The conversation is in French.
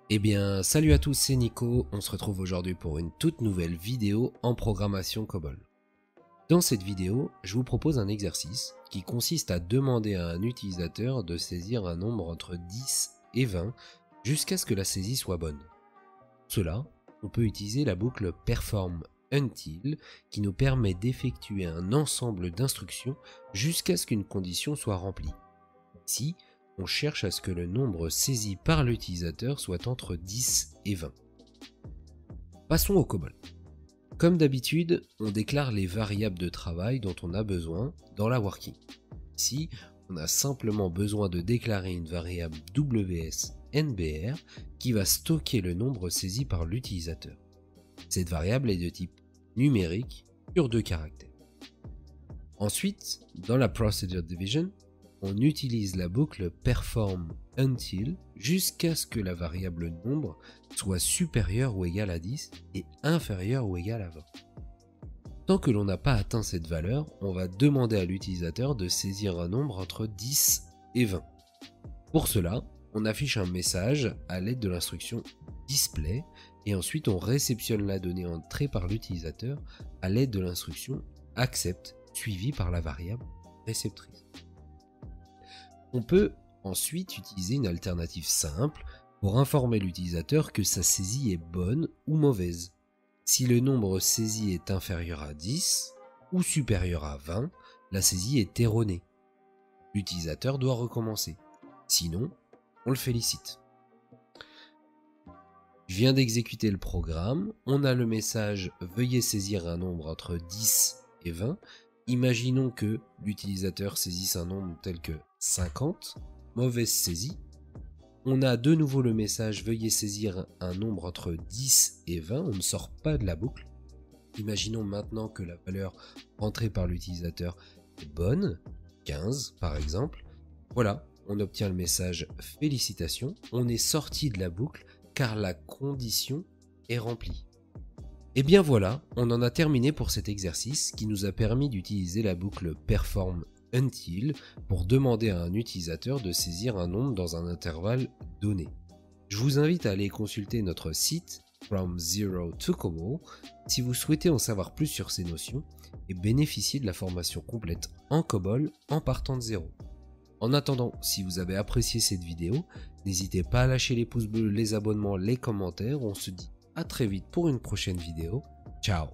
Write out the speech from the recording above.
Eh bien, salut à tous, c'est Nico, on se retrouve aujourd'hui pour une toute nouvelle vidéo en programmation COBOL. Dans cette vidéo, je vous propose un exercice qui consiste à demander à un utilisateur de saisir un nombre entre 10 et 20 jusqu'à ce que la saisie soit bonne. Pour cela, on peut utiliser la boucle perform until qui nous permet d'effectuer un ensemble d'instructions jusqu'à ce qu'une condition soit remplie. Ici, on cherche à ce que le nombre saisi par l'utilisateur soit entre 10 et 20. Passons au COBOL. Comme d'habitude, on déclare les variables de travail dont on a besoin dans la working. Ici, on a simplement besoin de déclarer une variable WS_NBR qui va stocker le nombre saisi par l'utilisateur. Cette variable est de type numérique sur 2 caractères. Ensuite, dans la procedure division, on utilise la boucle perform until jusqu'à ce que la variable nombre soit supérieure ou égale à 10 et inférieure ou égale à 20. Tant que l'on n'a pas atteint cette valeur, on va demander à l'utilisateur de saisir un nombre entre 10 et 20. Pour cela, on affiche un message à l'aide de l'instruction display et ensuite on réceptionne la donnée entrée par l'utilisateur à l'aide de l'instruction accept suivie par la variable réceptrice. On peut ensuite utiliser une alternative simple pour informer l'utilisateur que sa saisie est bonne ou mauvaise. Si le nombre saisi est inférieur à 10 ou supérieur à 20, la saisie est erronée. L'utilisateur doit recommencer. Sinon, on le félicite. Je viens d'exécuter le programme. On a le message « Veuillez saisir un nombre entre 10 et 20 ». Imaginons que l'utilisateur saisisse un nombre tel que 50, mauvaise saisie. On a de nouveau le message « Veuillez saisir un nombre entre 10 et 20 ». On ne sort pas de la boucle. Imaginons maintenant que la valeur rentrée par l'utilisateur est bonne, 15 par exemple. Voilà, on obtient le message « Félicitations ». On est sorti de la boucle car la condition est remplie. Et bien voilà, on en a terminé pour cet exercice qui nous a permis d'utiliser la boucle perform until pour demander à un utilisateur de saisir un nombre dans un intervalle donné. Je vous invite à aller consulter notre site From Zero to COBOL si vous souhaitez en savoir plus sur ces notions et bénéficier de la formation complète en COBOL en partant de zéro. En attendant, si vous avez apprécié cette vidéo, n'hésitez pas à lâcher les pouces bleus, les abonnements, les commentaires. On se dit à très vite pour une prochaine vidéo. Ciao!